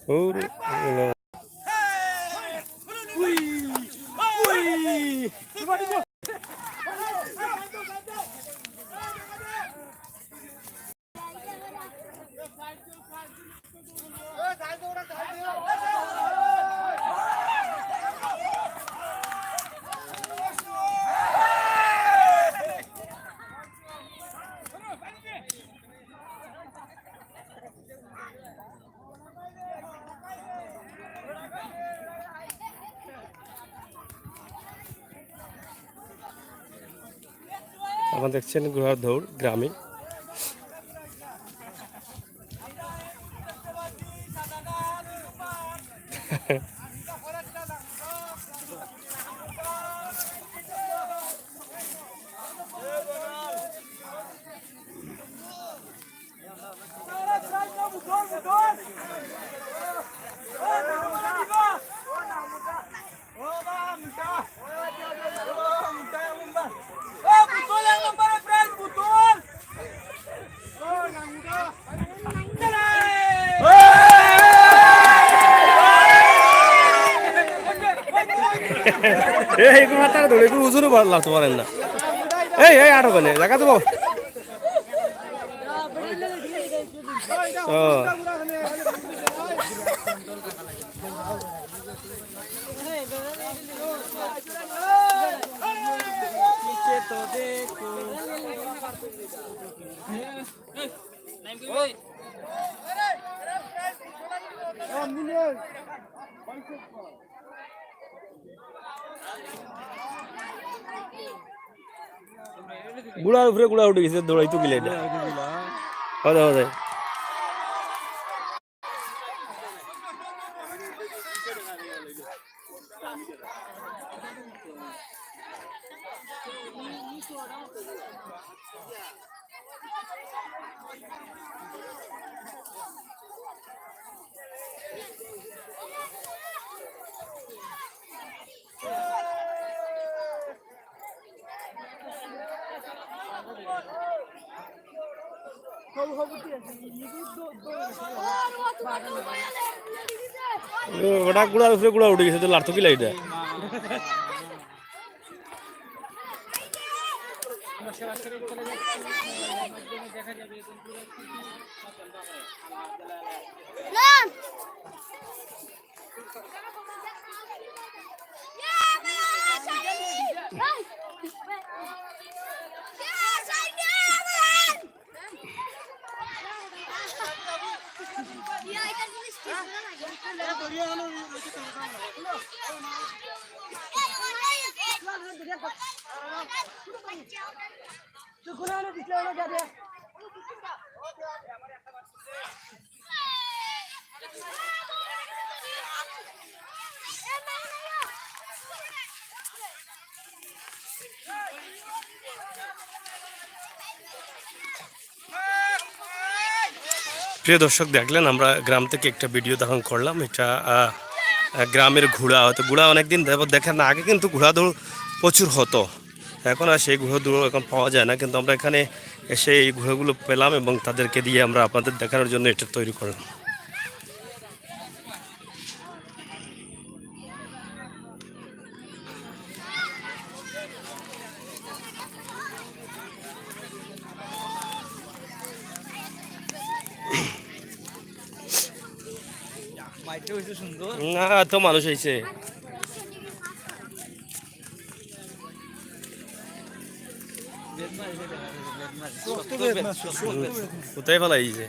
ওরে আপনারা দেখছেন ঘোড়ার দৌড় গ্রামে। এই মাথার ধরে একটু উজুরও লাগতে পারেন না। এই এই আটো কেন দেখা দেবো। গুড়ার উপরে গুড়া উঠে গেছে, দৌড়াইতো গেলে এটা হবে হবে। ওটা গুড়ার উপরে গুড়া উঠে গেছে, তো লাড়তো কি লাইটা। প্রিয় দর্শক, দেখলেন আমরা গ্রাম থেকে একটা ভিডিও ধারণ করলাম। এটা গ্রামের ঘোড়া, হয়তো ঘোড়া অনেকদিন দেখেন না, আগে কিন্তু ঘোড়া দৌড় প্রচুর হতো, এখন আর সেই ঘোড়া দৌড় এখন পাওয়া যায় না। কিন্তু আমরা এখানে এসে এই ঘোড়াগুলো পেলাম এবং তাদেরকে দিয়ে আমরা আপনাদের দেখানোর জন্য এটা তৈরি করলাম। না তো মানুষ হয়েছে, কোথায় ফেলাইছে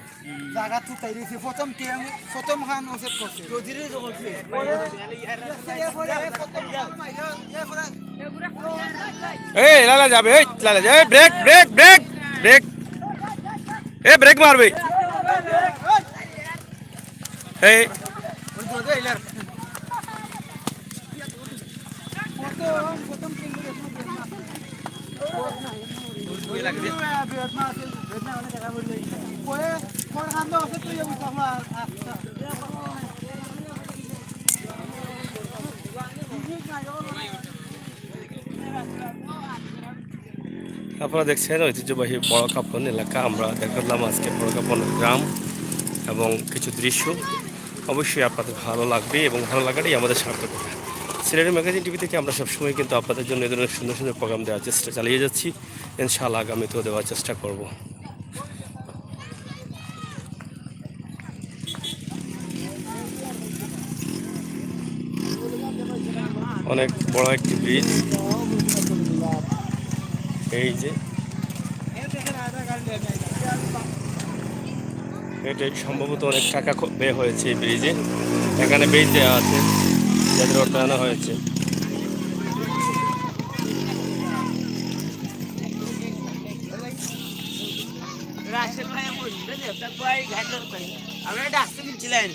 এই লালা যাবে, এই লালা যাবে, ব্রেক ব্রেক ব্রেক ব্রেক, এ ব্রেক মারবে এই আপনারা দেখছেন ঐতিহ্যবাহী বড়কাপন এলাকা। আমরা দেখালাম আজকে বড়কাপন গ্রাম এবং কিছু দৃশ্য। অবশ্যই আপনাদের ভালো লাগবে এবং ভালো লাগাটাই আমাদের সার্থকতা। সিলেটের ম্যাগাজিন টিভি থেকে আমরা সবসময় কিন্তু আপনাদের জন্য এ ধরনের সুন্দর সুন্দর প্রোগ্রাম দেওয়ার চেষ্টা চালিয়ে যাচ্ছি। ইনশাআল্লাহ আগামীতেও দেওয়ার চেষ্টা করব। অনেক বড় একটি ব্রিজ, এই যে এটাই সম্ভবত অনেক টাকা ব্যয় হয়েছে এই ব্রিজে। এখানে ব্রিজ দেওয়া আছে, যাদের অর্থায়ন হয়েছে। আমরা ডাকতে দিচ্ছিলেন